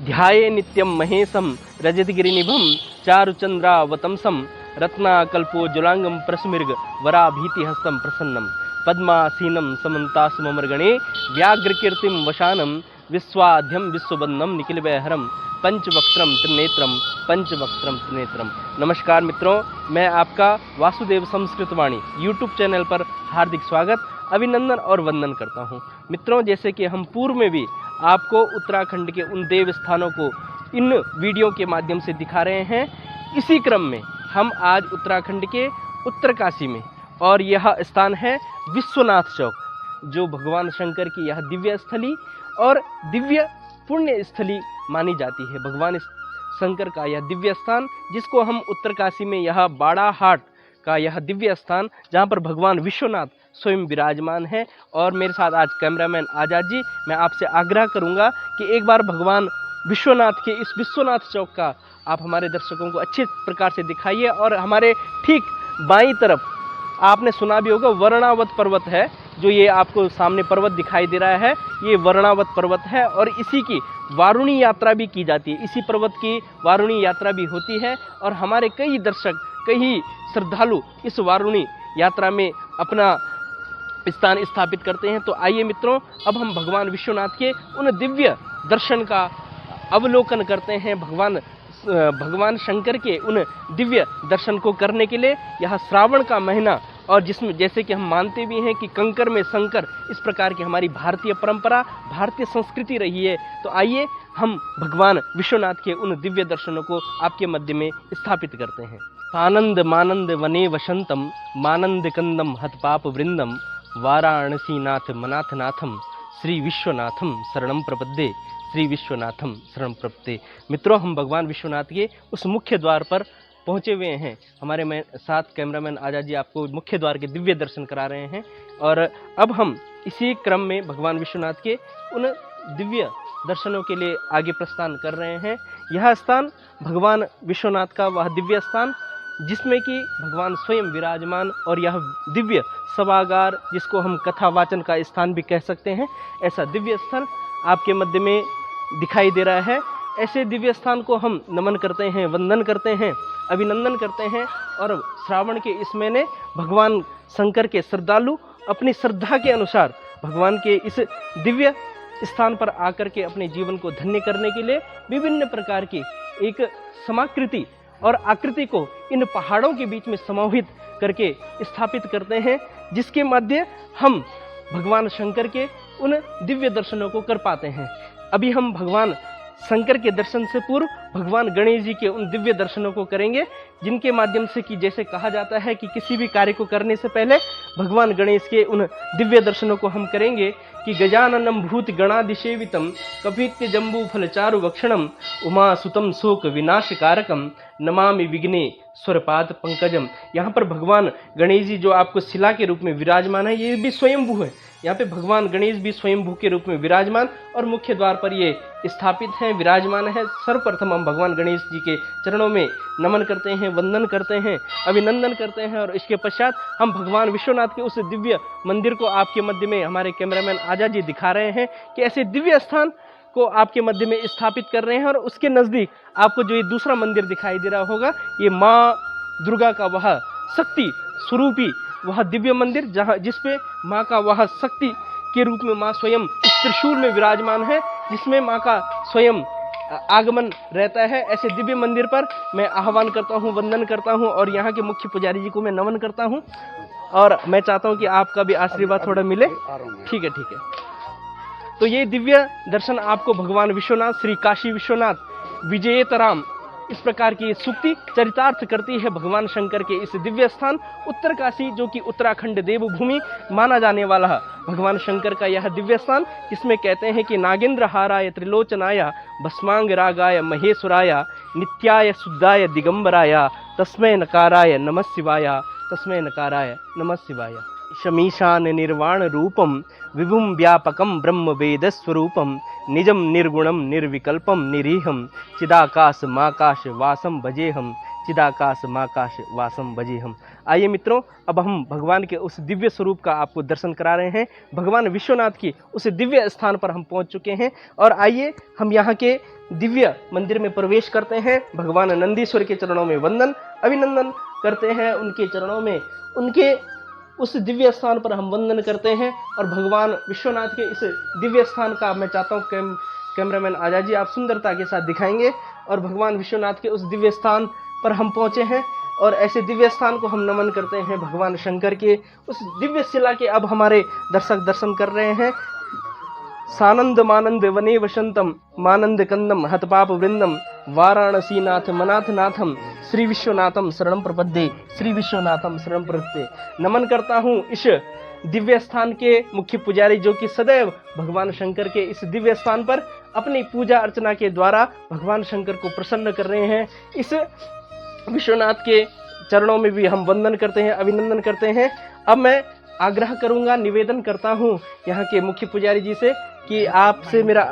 ध्याये नित्यं महेशं रजतगिरिनिभं चारुचन्द्रावतंसं रत्नाकल्पोज्ज्वलांगं प्रस्मिर्ग वराभीतिहस्तं प्रसन्नं पद्मासीनं समन्तासुममर्गणे व्याघ्रकीर्तिं वशानं विश्वाध्यं विश्वबन्धं निखिलवैहरं पंचवक्त्रम त्रिनेत्रम। नमस्कार मित्रों, मैं आपका वासुदेव संस्कृतवाणी यूट्यूब चैनल पर हार्दिक स्वागत, अभिनंदन और वंदन करता हूं। मित्रों, जैसे कि हम पूर्व में भी आपको उत्तराखंड के उन देव स्थानों को इन वीडियो के माध्यम से दिखा रहे हैं, इसी क्रम में हम आज उत्तराखंड के उत्तरकाशी में, और यह स्थान है विश्वनाथ चौक, जो भगवान शंकर की यह दिव्य स्थली और दिव्य पुण्य स्थली मानी जाती है। भगवान शंकर का यह दिव्य स्थान, जिसको हम उत्तरकाशी में यह बाड़ा हाट का यह दिव्य स्थान, जहाँ पर भगवान विश्वनाथ स्वयं विराजमान है। और मेरे साथ आज कैमरामैन आजाद जी, मैं आपसे आग्रह करूंगा कि एक बार भगवान विश्वनाथ के इस विश्वनाथ चौक का आप हमारे दर्शकों को अच्छे प्रकार से दिखाइए। और हमारे ठीक बाईं तरफ आपने सुना भी होगा वर्णावत पर्वत है, जो ये आपको सामने पर्वत दिखाई दे रहा है, ये वर्णावत पर्वत है और इसी की वारुणी यात्रा भी की जाती है। इसी पर्वत की वारुणी यात्रा भी होती है और हमारे कई दर्शक, कई श्रद्धालु इस वारुणी यात्रा में अपना स्थान स्थापित करते हैं। तो आइए मित्रों, अब हम भगवान विश्वनाथ के उन दिव्य दर्शन का अवलोकन करते हैं। भगवान शंकर के उन दिव्य दर्शन को करने के लिए यह श्रावण का महीना, और जिसमें जैसे कि हम मानते भी हैं कि कंकर में शंकर, इस प्रकार की हमारी भारतीय परंपरा, भारतीय संस्कृति रही है। तो आइए हम भगवान विश्वनाथ के उन दिव्य दर्शनों को आपके मध्य में स्थापित करते हैं। आनंद मानंद वने वसंतम मानंद कंदम हतपाप वृंदम वाराणसीनाथ मनाथनाथम श्री विश्वनाथम शरणम प्रपद्ये, श्री विश्वनाथम शरण प्रपद्ये। मित्रों, हम भगवान विश्वनाथ के उस मुख्य द्वार पर पहुँचे हुए हैं। हमारे साथ कैमरामैन आजाद जी आपको मुख्य द्वार के दिव्य दर्शन करा रहे हैं। और अब हम इसी क्रम में भगवान विश्वनाथ के उन दिव्य दर्शनों के लिए आगे प्रस्थान कर रहे हैं। यह स्थान भगवान विश्वनाथ का वह दिव्य स्थान, जिसमें कि भगवान स्वयं विराजमान, और यह दिव्य सभागार, जिसको हम कथा वाचन का स्थान भी कह सकते हैं, ऐसा दिव्य स्थल आपके मध्य में दिखाई दे रहा है। ऐसे दिव्य स्थान को हम नमन करते हैं, वंदन करते हैं, अभिनंदन करते हैं। और श्रावण के इस महीने भगवान शंकर के श्रद्धालु अपनी श्रद्धा के अनुसार भगवान के इस दिव्य स्थान पर आकर के अपने जीवन को धन्य करने के लिए विभिन्न प्रकार की एक समाकृति और आकृति को इन पहाड़ों के बीच में समाहित करके स्थापित करते हैं, जिसके मध्य हम भगवान शंकर के उन दिव्य दर्शनों को कर पाते हैं। अभी हम भगवान शंकर के दर्शन से पूर्व भगवान गणेश जी के उन दिव्य दर्शनों को करेंगे, जिनके माध्यम से कि जैसे कहा जाता है कि किसी भी कार्य को करने से पहले भगवान गणेश के उन दिव्य दर्शनों को हम करेंगे कि गजाननम भूत गणाधिसेवितम कपित्य जम्बू फलचारु वक्षणम उमा सुतम शोक विनाशकारकम नमामि विघ्ने स्वरपाद पंकजम। यहाँ पर भगवान गणेश जी जो आपको शिला के रूप में विराजमान है, ये भी स्वयंभू है। यहाँ पे भगवान गणेश भी स्वयंभू के रूप में विराजमान और मुख्य द्वार पर ये स्थापित हैं, विराजमान है। सर्वप्रथम हम भगवान गणेश जी के चरणों में नमन करते हैं, वंदन करते हैं, अभिनंदन करते हैं। और इसके पश्चात हम भगवान विश्वनाथ के उस दिव्य मंदिर को आपके मध्य में हमारे कैमरामैन आजाद जी दिखा रहे हैं कि ऐसे दिव्य स्थान को आपके मध्य में स्थापित कर रहे हैं। और उसके नज़दीक आपको जो ये दूसरा मंदिर दिखाई दे रहा होगा, ये माँ दुर्गा का वह शक्ति स्वरूपी वह दिव्य मंदिर, जहाँ जिसपे माँ का वह शक्ति के रूप में माँ स्वयं इस त्रिशूल में विराजमान है, जिसमें माँ का स्वयं आगमन रहता है। ऐसे दिव्य मंदिर पर मैं आह्वान करता हूँ, वंदन करता हूँ और यहाँ के मुख्य पुजारी जी को मैं नमन करता हूँ। और मैं चाहता हूँ कि आपका भी आशीर्वाद थोड़ा मिले। ठीक है, ठीक है। तो ये दिव्य दर्शन आपको भगवान विश्वनाथ, श्री काशी विश्वनाथ विजयतराम, इस प्रकार की सूक्ति चरितार्थ करती है भगवान शंकर के इस दिव्य स्थान उत्तरकाशी, जो कि उत्तराखंड देवभूमि माना जाने वाला भगवान शंकर का यह दिव्य स्थान, जिसमें कहते हैं कि नागेंद्र हाराय त्रिलोचनाय भस्मांग रागाय महेश्वराय नित्याय शुद्धाय दिगंबराय तस्मै नकाराय नमः शिवाय, तस्मै नकाराय नमः शिवाय। शमीशान निर्वाण रूपम विभुम व्यापकम ब्रह्म वेद स्वरूपम निजम निर्गुणम निर्विकल्पम निरीहम चिदाकाश माकाश वासम भजेहम चिदाकाश माकाश वासम भजे हम। आइए मित्रों, अब हम भगवान के उस दिव्य स्वरूप का आपको दर्शन करा रहे हैं। भगवान विश्वनाथ की उस दिव्य स्थान पर हम पहुंच चुके हैं और आइए हम यहाँ के दिव्य मंदिर में प्रवेश करते हैं। भगवान नंदीश्वर के चरणों में वंदन अभिनंदन करते हैं, उनके चरणों में उनके उस दिव्य स्थान पर हम वंदन करते हैं और भगवान विश्वनाथ के इस दिव्य स्थान का मैं चाहता हूँ कैमरामैन आजाद जी आप सुंदरता के साथ दिखाएंगे। और भगवान विश्वनाथ के उस दिव्य स्थान पर हम पहुंचे हैं और ऐसे दिव्य स्थान को हम नमन करते हैं। भगवान शंकर के उस दिव्य शिला के अब हमारे दर्शक दर्शन कर रहे हैं। सानंद मानंद वने वसंतम मानंद कंदम हतपाप वृंदम वाराणसी नाथ मनाथ नाथम श्री विश्वनाथम शरणम प्रपद्ये, श्री विश्वनाथम शरणम प्रपद्ये। नमन करता हूँ इस दिव्य स्थान के मुख्य पुजारी जो कि सदैव भगवान शंकर के इस दिव्य स्थान पर अपनी पूजा अर्चना के द्वारा भगवान शंकर को प्रसन्न कर रहे हैं। इस विश्वनाथ के चरणों में भी हम वंदन करते हैं, अभिनंदन करते हैं। अब मैं आग्रह करूंगा, निवेदन करता हूं यहाँ के मुख्य पुजारी जी से कि आपसे मेरा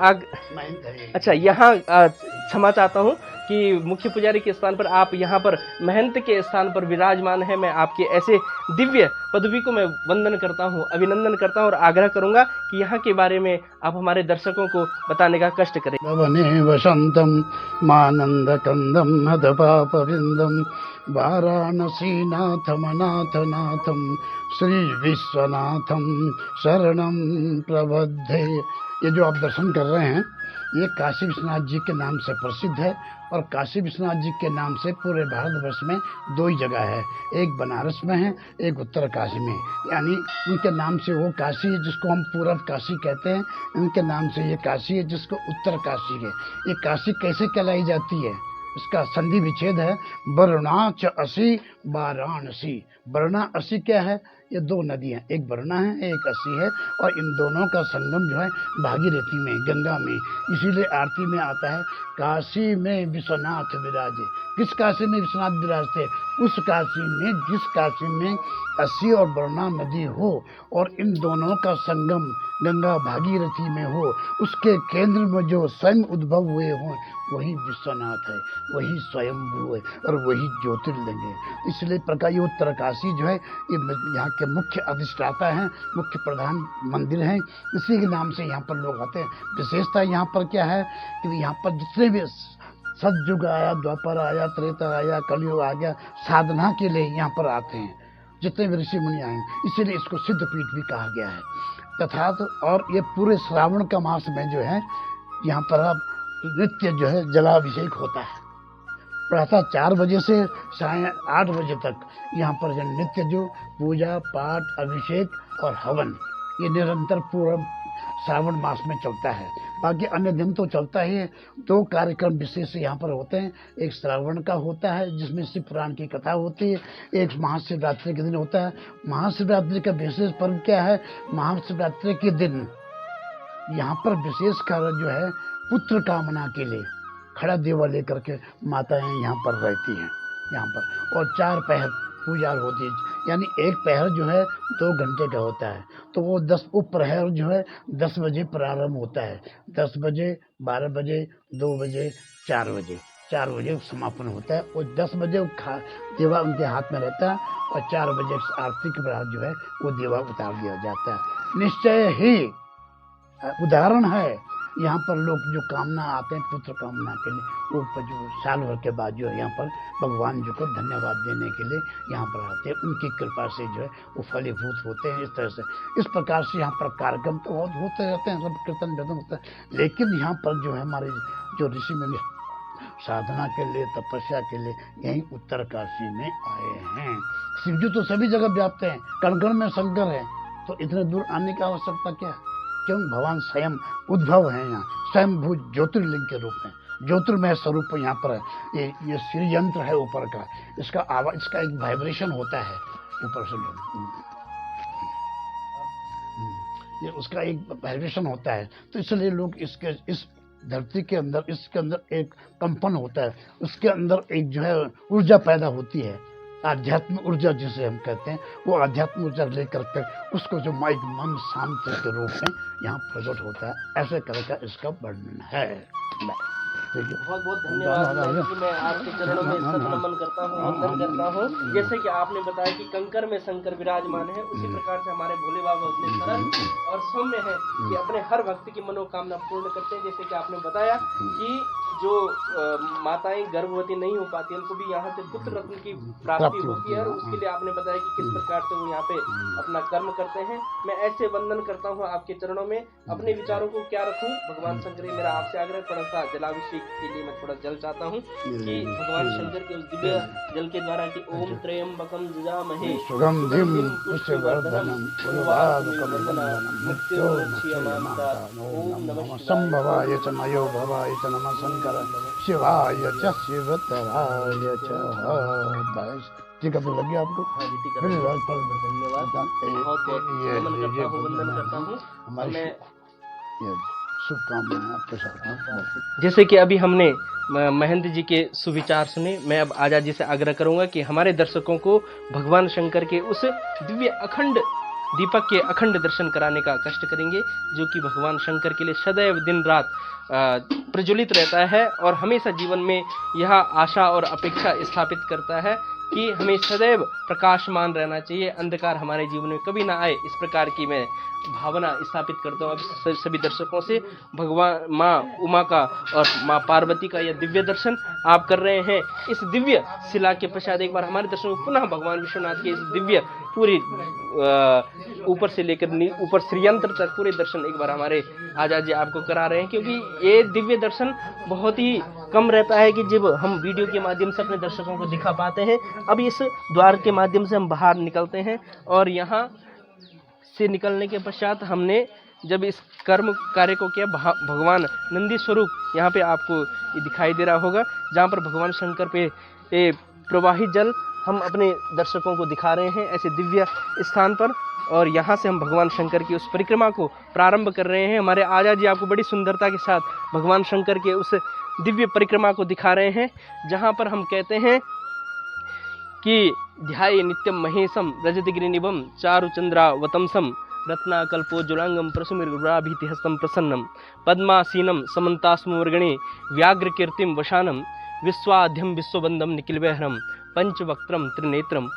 अच्छा यहाँ क्षमा चाहता हूँ कि मुख्य पुजारी के स्थान पर आप यहाँ पर महंत के स्थान पर विराजमान है। मैं आपके ऐसे दिव्य पदवी को मैं वंदन करता हूँ, अभिनंदन करता हूँ और आग्रह करूंगा कि यहाँ के बारे में आप हमारे दर्शकों को बताने का कष्ट करें। वने वसंतम मानंद कंदम हदपाप विंदम वाराणसी नाथम नाथ नाथम श्री विश्वनाथम शरणम प्रबद्धे। ये जो आप दर्शन कर रहे हैं ये काशी विश्वनाथ जी के नाम से प्रसिद्ध है और काशी विश्वनाथ जी के नाम से पूरे भारतवर्ष में दो ही जगह है, एक बनारस में है, एक उत्तर काशी में। यानी उनके नाम से वो काशी है जिसको हम पूर्व काशी कहते हैं, इनके नाम से ये काशी है जिसको उत्तर काशी है। ये काशी कैसे कहलाई जाती है, इसका संधि विच्छेद है वरुणाच असी वाराणसी। वरुणा असी क्या है, ये दो नदी हैं, एक वरुणा है एक असी है और इन दोनों का संगम जो है भागीरथी में गंगा में। इसीलिए आरती में आता है काशी में विश्वनाथ विराजे। किस काशी में विश्वनाथ विराजते, उस काशी में जिस काशी में असी और वरुणा नदी हो और इन दोनों का संगम गंगा भागीरथी में हो, उसके केंद्र में जो स्वयं उद्भव हुए हों वही विश्वनाथ है, वही स्वयंभू है और वही ज्योतिर्लिंग है। इसलिए प्रकार ये उत्तरकाशी जो है ये यहाँ के मुख्य अधिष्ठाता हैं, मुख्य प्रधान मंदिर हैं, इसी के नाम से यहाँ पर लोग आते हैं। विशेषता यहाँ पर क्या है कि यहाँ पर जितने भी सतयुग आया, द्वापर आया, त्रेता आया, कलयुग आ गया, साधना के लिए यहाँ पर आते हैं जितने भी ऋषि मुनि आए, इसीलिए इसको सिद्धपीठ भी कहा गया है। तथा और ये पूरे श्रावण का मास में जो है यहाँ पर अब नित्य जो है जलाभिषेक होता है। प्रातः 4 बजे से साय 8 बजे तक यहाँ पर जो नित्य जो पूजा पाठ अभिषेक और हवन ये निरंतर पूरा श्रावण मास में चलता है। बाकी अन्य दिन तो चलता ही है। 2 कार्यक्रम विशेष यहाँ पर होते हैं, एक श्रावण का होता है जिसमें शिव पुराण की कथा होती है, एक महाशिवरात्रि के दिन होता है। महाशिवरात्रि का विशेष पर्व क्या है, महाशिवरात्रि के दिन यहाँ पर विशेष कार्य जो है पुत्र कामना के लिए खड़ा देवा लेकर के माताएं यहाँ पर रहती हैं यहाँ पर, और 4 पहर पूजा होती है। यानी एक पहर जो है 2 घंटे का होता है, तो वो 10 उपप्रहर जो है 10 बजे प्रारंभ होता है, 10 बजे 12 बजे 2 बजे 4 बजे 4 बजे समापन होता है। और 10 बजे देवा उनके हाथ में रहता है और 4 बजे आरती के बाद जो है वो देवा उतार दिया जाता है। निश्चय ही उदाहरण है, यहाँ पर लोग जो कामना आते हैं पुत्र कामना के लिए, वो जो साल भर के बाद जो है यहाँ पर भगवान जी को धन्यवाद देने के लिए यहाँ पर आते हैं, उनकी कृपा से जो है वो फलीभूत होते हैं। इस तरह से इस प्रकार से यहाँ पर कार्यक्रम तो बहुत होते रहते हैं, सब कीर्तन भजन होता है, लेकिन यहाँ पर जो है हमारे जो ऋषि मुनि साधना के लिए तपस्या के लिए यहीं उत्तर काशी में आए हैं। शिव जी तो सभी जगह व्याप्त हैं, कण कण में शंकर है, तो इतने दूर आने की आवश्यकता क्या, क्यों भगवान स्वयं उद्भव है यहाँ स्वयंभू ज्योतिर्लिंग के रूप में, ज्योतिर्मय स्वरूप यहाँ पर है। ये श्री यंत्र है ऊपर का, इसका आवाज, इसका एक वाइब्रेशन होता है ऊपर से, ये उसका एक वाइब्रेशन होता है, तो इसलिए लोग इसके इस धरती के अंदर इसके अंदर एक कंपन होता है, उसके अंदर एक जो है ऊर्जा पैदा होती है, आध्यात्म ऊर्जा जिसे हम कहते हैं, वो आध्यात्म ऊर्जा लेकर के उसको जो एक मन शांति के रूप में यहाँ प्रकट होता है। ऐसे तरह का इसका वर्णन है। ठीक है। बहुत बहुत धन्यवाद महंत जी, मैं आपके चरणों में सत नमन करता हूँ, वंदन करता हूँ। जैसे कि आपने बताया कि कंकर में शंकर विराजमान है, उसी प्रकार से हमारे भोले बाबा उतने सरल और सौम्य हैं कि अपने हर भक्त की मनोकामना पूर्ण करते हैं। जैसे कि आपने बताया कि जो माताएं गर्भवती नहीं हो पाती, उनको भी यहाँ से पुत्र रत्न की प्राप्ति होती है, और उसके लिए आपने बताया कि किस प्रकार से वो यहाँ पे अपना कर्म करते हैं। मैं ऐसे वंदन करता हूँ आपके चरणों में। अपने विचारों को क्या रखूं भगवान शंकर, ये मेरा आपसे आग्रह, थोड़ा सा जलाभिषेक के लिए मैं थोड़ा जल चाहता हूँ कि भगवान शंकर के उस दिव्य जल के द्वारा कि ओम त्र्यंबकम जजामहे सुगंधिम पुष्पवर्धनम उर्वारुकम वंदनम मृत्योर्मुक्षीयमामृता। ओम नमः संभवाय च मयो भवाय च नमः शंकर शिवाय च शिवतराय च। टीका तो लग गया आपको? हाँ जी, टीका धन्यवाद, बहुत बहुत नमन करता हूँ, वंदन करता हूँ। मैं शुभकामनाएं आपके साथ। जैसे कि अभी हमने महंत जी के सुविचार सुने, मैं अब आजाद जी से आग्रह करूंगा कि हमारे दर्शकों को भगवान शंकर के उस दिव्य अखंड दीपक के अखंड दर्शन कराने का कष्ट करेंगे, जो कि भगवान शंकर के लिए सदैव दिन रात प्रज्वलित रहता है और हमेशा जीवन में यह आशा और अपेक्षा स्थापित करता है कि हमें सदैव प्रकाशमान रहना चाहिए, अंधकार हमारे जीवन में कभी ना आए। इस प्रकार की मैं भावना स्थापित करता हूँ अब सभी दर्शकों से। भगवान माँ उमा का और माँ पार्वती का यह दिव्य दर्शन आप कर रहे हैं। इस दिव्य शिला के पश्चात एक बार हमारे दर्शकों को पुनः भगवान विश्वनाथ के इस दिव्य पूरी ऊपर से लेकर ऊपर श्रीयंत्र तक पूरे दर्शन एक बार हमारे आजाद जी आपको करा रहे हैं, क्योंकि ये दिव्य दर्शन बहुत ही कम रहता है कि जब हम वीडियो के माध्यम से अपने दर्शकों को दिखा पाते हैं। अब इस द्वार के माध्यम से हम बाहर निकलते हैं और यहाँ से निकलने के पश्चात हमने जब इस कर्म कार्य को किया, भगवान नंदी स्वरूप यहाँ पे आपको ये दिखाई दे रहा होगा, जहाँ पर भगवान शंकर पे प्रवाहित जल हम अपने दर्शकों को दिखा रहे हैं ऐसे दिव्य स्थान पर। और यहाँ से हम भगवान शंकर की उस परिक्रमा को प्रारंभ कर रहे हैं। हमारे आजाद जी आपको बड़ी सुंदरता के साथ भगवान शंकर के उस दिव्य परिक्रमा को दिखा रहे हैं, जहाँ पर हम कहते हैं कि ध्याये नित्यम महेशम रजतगिरिनिभम चारुचंद्रावतंसम रत्नाकल्पोज्ज्वलांगम प्रसुमिर्गुराभितिहस्तं प्रसन्नम पद्मासीनं समन्तास्मवर्गणे व्याघ्रकीर्तिं वशानं विश्वाध्यम विश्वबंधम निखिलवहरम पंचवक्त्रम त्रिनेत्रम।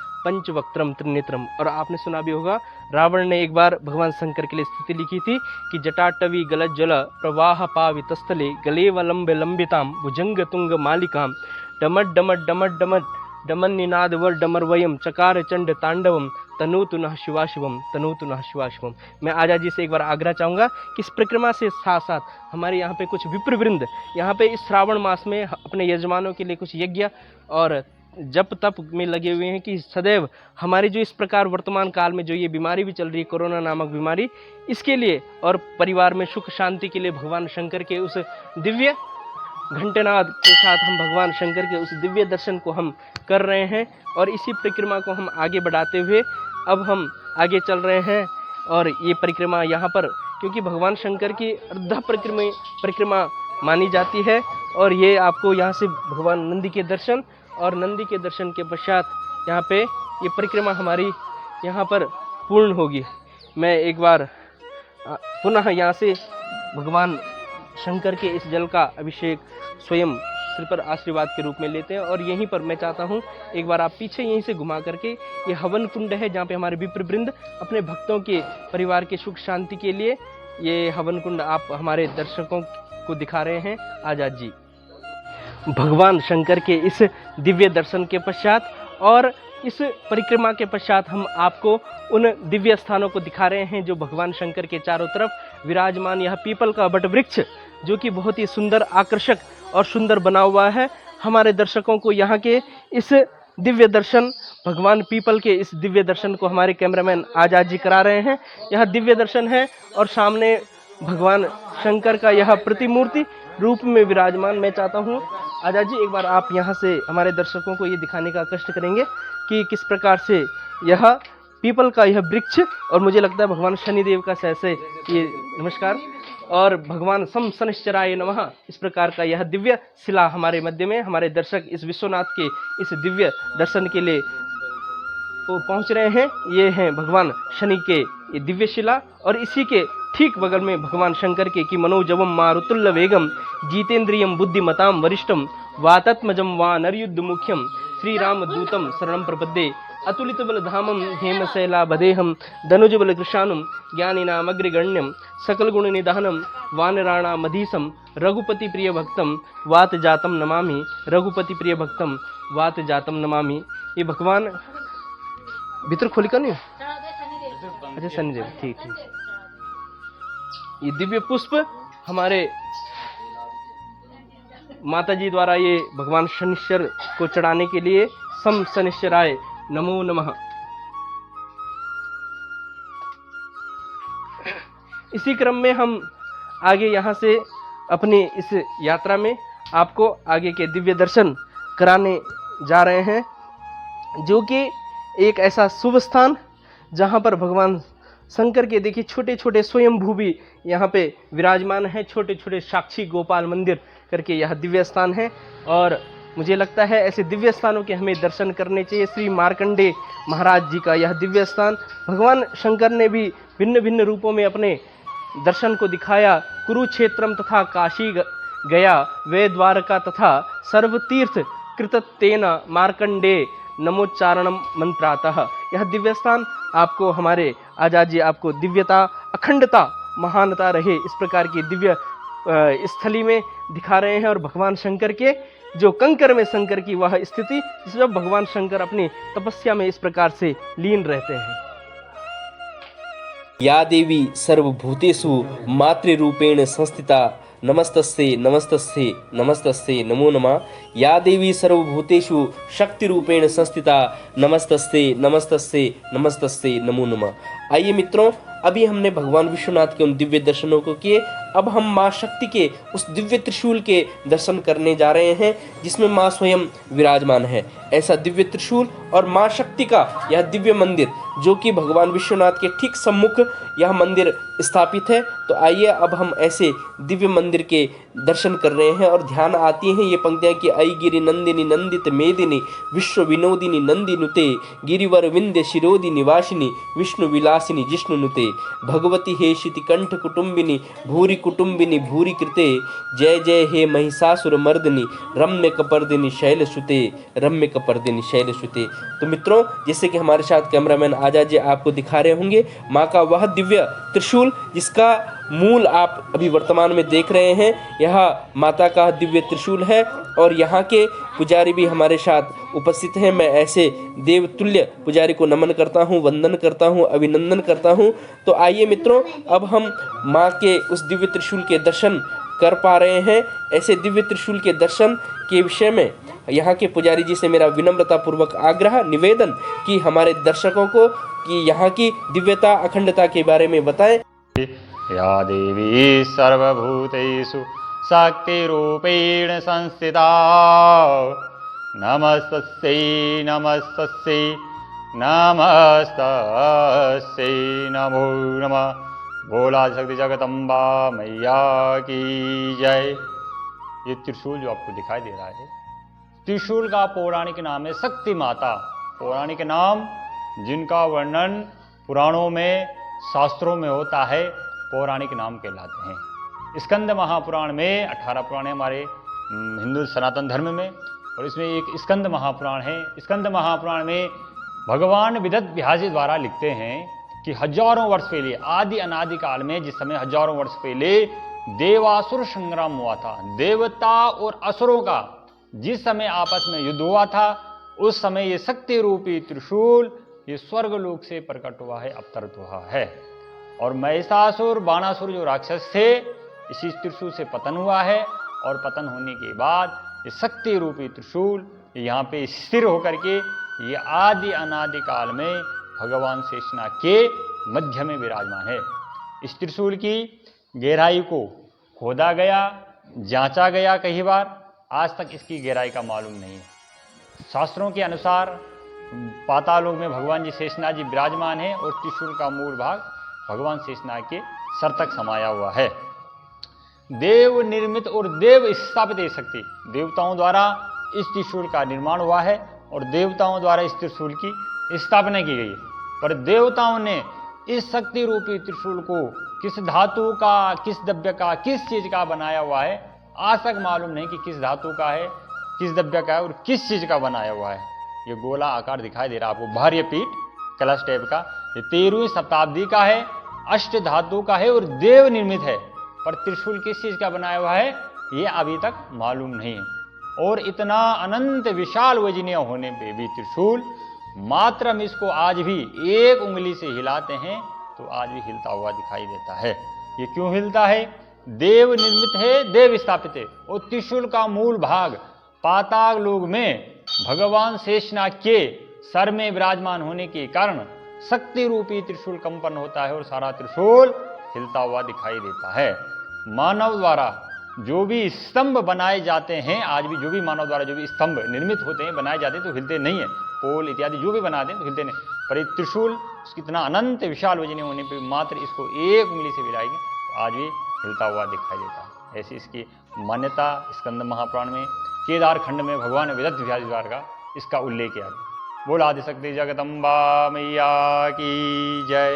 और आपने सुना भी होगा, रावण ने एक बार भगवान शंकर के लिए स्तुति लिखी थी कि जटाटवी गलज्जल प्रवाह पावितस्थले गलेवलंब लंबिताम भुजंग तुंग मालिकाम डमट डमट डमट डमट डमन निनाद वर डमर वयम चकार चंड तांडवम तनूतु नः शिवाशिवम तनूतु नः शिवाशिवम। मैं आजाद जी से एक बार आग्रह चाहूँगा कि इस परिक्रमा से साथ साथ हमारे यहाँ पे कुछ विप्रवृंद यहाँ पे इस श्रावण मास में अपने यजमानों के लिए कुछ यज्ञ और जप तप में लगे हुए हैं कि सदैव हमारी जो इस प्रकार वर्तमान काल में जो ये बीमारी भी चल रही है, कोरोना नामक बीमारी, इसके लिए और परिवार में सुख शांति के लिए भगवान शंकर के उस दिव्य घंटेनाद के साथ हम भगवान शंकर के उस दिव्य दर्शन को हम कर रहे हैं। और इसी परिक्रमा को हम आगे बढ़ाते हुए अब हम आगे चल रहे हैं। और ये परिक्रमा यहाँ पर क्योंकि भगवान शंकर की अर्धा परिक्रमा मानी जाती है, और ये आपको यहाँ से भगवान नंदी के दर्शन और नंदी के दर्शन के पश्चात यहाँ पे ये परिक्रमा हमारी यहाँ पर पूर्ण होगी। मैं एक बार पुनः यहाँ से भगवान शंकर के इस जल का अभिषेक स्वयं सिर पर आशीर्वाद के रूप में लेते हैं। और यहीं पर मैं चाहता हूँ एक बार आप पीछे यहीं से घुमा करके, ये हवन कुंड है जहाँ पे हमारे विप्रवृंद अपने भक्तों के परिवार के सुख शांति के लिए ये हवन कुंड आप हमारे दर्शकों को दिखा रहे हैं आजाद जी। भगवान शंकर के इस दिव्य दर्शन के पश्चात और इस परिक्रमा के पश्चात हम आपको उन दिव्य स्थानों को दिखा रहे हैं जो भगवान शंकर के चारों तरफ विराजमान यह पीपल का बट वृक्ष, जो कि बहुत ही सुंदर आकर्षक और सुंदर बना हुआ है। हमारे दर्शकों को यहाँ के इस दिव्य दर्शन, भगवान पीपल के इस दिव्य दर्शन को हमारे कैमरामैन आजाद जी करा रहे हैं। यह दिव्य दर्शन है और सामने भगवान शंकर का यह प्रतिमूर्ति रूप में विराजमान। मैं चाहता हूँ आजाद जी एक बार आप यहाँ से हमारे दर्शकों को ये दिखाने का कष्ट करेंगे कि किस प्रकार से यह पीपल का यह वृक्ष, और मुझे लगता है भगवान शनिदेव का सहसे ये नमस्कार, और भगवान सम शनिश्चराय नमः, इस प्रकार का यह दिव्य शिला हमारे मध्य में हमारे दर्शक इस विश्वनाथ के इस दिव्य दर्शन के लिए पहुंच रहे हैं। ये हैं भगवान शनि के ये दिव्य शिला, और इसी के ठीक बगल में भगवान शंकर के कि मनोजवम मारुतुल्य वेगम जितेंद्रियम बुद्धिमताम वरिष्ठम वातात्मजम वानरयुद्ध मुख्यम श्री राम दूतम शरणम प्रपद्ये अतुलित बल धामम हेमशैला बदेहम धनुज बल कृशानुम ज्ञानिनामग्रगण्यम सकल गुण निधानम वानराणा मधीसम रघुपति प्रिय भक्तम वात जातम नमामि रघुपति प्रिय भक्तम वात जातम नमामि। ये भगवान भीतर खोली का नहीं? अच्छा शनिदेव, ठीक ठीक। ये दिव्य पुष्प हमारे माता जी द्वारा ये भगवान शनिश्चर को चढ़ाने के लिए सम शनिश्चराय नमो नमः। इसी क्रम में हम आगे यहाँ से अपनी इस यात्रा में आपको आगे के दिव्य दर्शन कराने जा रहे हैं, जो कि एक ऐसा शुभ स्थान जहाँ पर भगवान शंकर के देखिए छोटे छोटे स्वयंभू भी यहाँ पे विराजमान है। छोटे छोटे साक्षी गोपाल मंदिर करके यह दिव्य स्थान है और मुझे लगता है ऐसे दिव्य स्थानों के हमें दर्शन करने चाहिए। श्री मार्कंडे महाराज जी का यह दिव्य स्थान भगवान शंकर ने भी भिन्न भिन्न रूपों में अपने दर्शन को दिखाया। कुरुक्षेत्रम तथा काशी गया वे द्वारका तथा सर्वतीर्थ कृततेन मार्कंडे नमोच्चारणम मंत्रातः। यह दिव्य स्थान आपको हमारे आचार्य जी आपको दिव्यता, अखंडता, महानता रहे इस प्रकार की दिव्य स्थली में दिखा रहे हैं। और भगवान शंकर के जो कंकर में शंकर की वह स्थिति जब भगवान शंकर अपनी तपस्या में इस प्रकार से लीन रहते हैं। या देवी सर्वभूतेषु मातृरूपेण संस्थिता नमस्तस्यै नमस्तस्यै नमस्तस्यै नमो नमः। या देवी सर्वभूतेषु शक्तिरूपेण संस्थिता नमस्तस्यै नमस्तस्यै नमस्तस्यै नमो नमः। आइए मित्रों, अभी हमने भगवान विश्वनाथ के उन दिव्य दर्शनों को किए। अब हम माँ शक्ति के उस दिव्य त्रिशूल के दर्शन करने जा रहे हैं जिसमें माँ स्वयं विराजमान है। ऐसा दिव्य त्रिशूल और माँ शक्ति का यह दिव्य मंदिर जो कि भगवान विश्वनाथ के ठीक सम्मुख यह मंदिर स्थापित है। तो आइए अब हम ऐसे दिव्य मंदिर के दर्शन कर रहे हैं और ध्यान आती हैं ये पंक्तियाँ कि अयि गिरि नंदिनी नंदित मेदिनी विश्व विनोदिनी नंदिनुते गिरिवर विंध्य शिरोदि निवासिनी विष्णु विलासिनी जिष्णुनुते भगवती हे शिति कंठ कुटुंबिनी भूरि कुटुंबिनी भूरि कृते जय जय हे महिषासुर मर्दिनी रम्य कपर्दिनी शैलसुते रम्य कपर्दिनी शैलसुते। तो मित्रों, जैसे कि हमारे साथ कैमरामैन आजाद जी आपको दिखा रहे होंगे माँ का वह दिव्य त्रिशूल जिसका मूल आप अभी वर्तमान में देख रहे हैं, यह माता का दिव्य त्रिशूल है और यहाँ के पुजारी भी हमारे साथ उपस्थित हैं। मैं ऐसे देवतुल्य पुजारी को नमन करता हूँ, वंदन करता हूँ, अभिनंदन करता हूँ। तो आइए मित्रों, अब हम माँ के उस दिव्य त्रिशूल के दर्शन कर पा रहे हैं। ऐसे दिव्य त्रिशूल के दर्शन के विषय में यहाँ के पुजारी जी से मेरा विनम्रतापूर्वक आग्रह निवेदन कि हमारे दर्शकों को कि यहाँ की दिव्यता अखंडता के बारे में बताएं। या देवी सर्वभूतेषु शक्तिरूपेण संस्थिता नमस्तस्यै नमस्तस्यै नमस्तस्यै नमो नमः। भोला शक्ति जगदम्बा मैया की जय। ये त्रिशूल जो आपको दिखाई दे रहा है, त्रिशूल का पौराणिक नाम है शक्ति माता। पौराणिक नाम जिनका वर्णन पुराणों में शास्त्रों में होता है पौराणिक नाम कहलाते हैं। स्कंद महापुराण में 18 पुराण है हमारे हिंदू सनातन धर्म में, और इसमें एक स्कंद महापुराण है। स्कंद महापुराण में भगवान विदत व्यास जी द्वारा लिखते हैं कि हजारों वर्ष पहले आदि अनादि काल में, जिस समय हजारों वर्ष पहले देवासुर संग्राम हुआ था, देवता और असुरों का जिस समय आपस में युद्ध हुआ था, उस समय ये शक्ति रूपी त्रिशूल ये स्वर्ग लोक से प्रकट हुआ है, अवतरित हुआ है। और महिषासुर बाणासुर जो राक्षस थे, इसी त्रिशूल से पतन हुआ है। और पतन होने के बाद ये शक्ति रूपी त्रिशूल यहाँ पे स्थिर होकर के ये आदि अनादि काल में भगवान शेषनाग के मध्य में विराजमान है। इस त्रिशूल की गहराई को खोदा गया, जांचा गया कई बार, आज तक इसकी गहराई का मालूम नहीं है। शास्त्रों के अनुसार पातालोक में भगवान जी शेषनाग जी विराजमान है और त्रिशूल का मूल भाग भगवान शेषनाग के सर तक समाया हुआ है। देव निर्मित और देव स्थापित शक्ति, देवताओं द्वारा इस त्रिशूल का निर्माण हुआ है और देवताओं द्वारा इस त्रिशूल की स्थापना की गई है। पर देवताओं ने इस शक्ति रूपी त्रिशूल को किस धातु का, किस द्रव्य का, किस चीज का बनाया हुआ है, आज तक मालूम नहीं कि किस धातु का है, किस द्रव्य का है और किस चीज का बनाया हुआ है। ये गोला आकार दिखाई दे रहा है आपको, भार्य पीठ कलश टाइप का, ये 13वीं शताब्दी का है, अष्ट धातु का है और देव निर्मित है। पर त्रिशूल किस चीज का बनाया हुआ है ये अभी तक मालूम नहीं है। और इतना अनंत विशाल वजनीय होने पे भी त्रिशूल, मात्र हम इसको आज भी एक उंगली से हिलाते हैं तो आज भी हिलता हुआ दिखाई देता है। ये क्यों हिलता है? देव निर्मित है, देव स्थापित है। और त्रिशूल का मूल भाग पाताल लोक में भगवान शेषनाग के सर में विराजमान होने के कारण शक्ति रूपी त्रिशूल कंपन होता है और सारा त्रिशूल हिलता हुआ दिखाई देता है। मानव द्वारा जो भी स्तंभ बनाए जाते हैं, आज भी जो भी मानव द्वारा जो भी स्तंभ निर्मित होते हैं, बनाए जाते हैं, तो हिलते नहीं है। पोल इत्यादि जो भी बनाते हैं तो हिलते नहीं, पर ये त्रिशूल कितना अनंत विशाल वजनी होने पर मात्र इसको एक उंगली से हिलाएंगे तो आज भी हिलता हुआ दिखाई देता है। ऐसी इसकी मान्यता स्कंद महापुराण में केदार खंड में भगवान वेदव्यास जी द्वारा इसका उल्लेख किया। बोला आदिशक्ति जगदम्बा मैया की जय।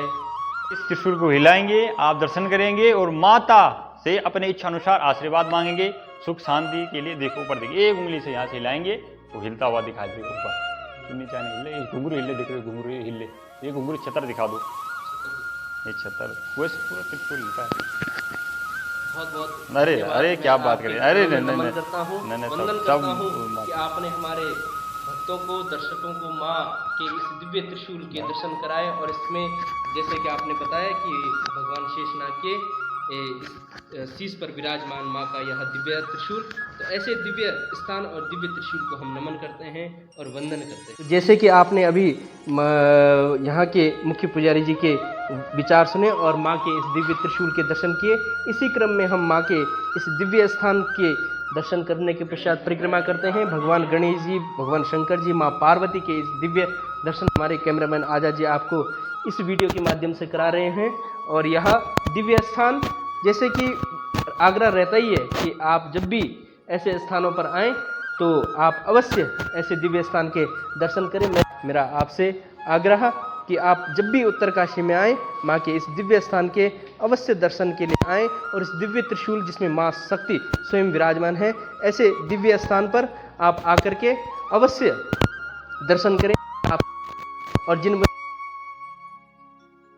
इस त्रिशूल को हिलाएंगे, आप दर्शन करेंगे और माता से अपने इच्छा अनुसार आशीर्वाद मांगेंगे सुख शांति के लिए। देखो ऊपर देखिए, एक उंगली से यहाँ से हिलाएंगे तो हिलता हुआ दिखाई देगा ऊपर, नीचे नहीं हिले। घुंघरू हिले, देख रहे घुंघरू हिले, ये घुंघरू छतर दिखा दो, ये छतर वैसे पूरा त्रिशूल हिलता है। बहुत बहुत अरे अरे क्या बात करें, अरे नहीं नमन नहीं करता हूँ, नहीं वंदन करता हूँ कि आपने हमारे भक्तों को, दर्शकों को माँ के इस दिव्य त्रिशूल के दर्शन कराए। और इसमें जैसे कि आपने बताया कि भगवान शेषनाग के इस शीश पर विराजमान माँ का यह दिव्य त्रिशूल, तो ऐसे दिव्य स्थान और दिव्य त्रिशूल को हम नमन करते हैं और वंदन करते हैं। जैसे कि आपने अभी यहाँ के मुख्य पुजारी जी के विचार सुने और माँ के इस दिव्य त्रिशूल के दर्शन किए, इसी क्रम में हम माँ के इस दिव्य स्थान के दर्शन करने के पश्चात परिक्रमा करते हैं। भगवान गणेश जी, भगवान शंकर जी, माँ पार्वती के इस दिव्य दर्शन हमारे कैमरामैन आजाद जी आपको इस वीडियो के माध्यम से करा रहे हैं। और यह दिव्य स्थान, जैसे कि आग्रह रहता ही है कि आप जब भी ऐसे स्थानों पर आएँ तो आप अवश्य ऐसे दिव्य स्थान के दर्शन करें। मेरा आपसे आग्रह कि आप जब भी उत्तरकाशी में आएँ, माँ के इस दिव्य स्थान के अवश्य दर्शन के लिए आएँ और इस दिव्य त्रिशूल जिसमें माँ शक्ति स्वयं विराजमान है, ऐसे दिव्य स्थान पर आप आकर के अवश्य दर्शन करें। आप और जिन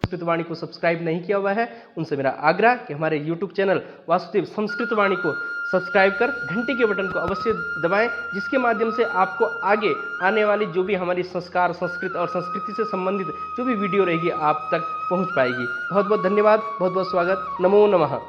संस्कृत वाणी को सब्सक्राइब नहीं किया हुआ है उनसे मेरा आग्रह कि हमारे YouTube चैनल वासुदेव संस्कृत वाणी को सब्सक्राइब कर घंटी के बटन को अवश्य दबाएं, जिसके माध्यम से आपको आगे आने वाली जो भी हमारी संस्कार, संस्कृत और संस्कृति से संबंधित जो भी वीडियो रहेगी आप तक पहुंच पाएगी। बहुत बहुत धन्यवाद, बहुत बहुत स्वागत। नमो नमः।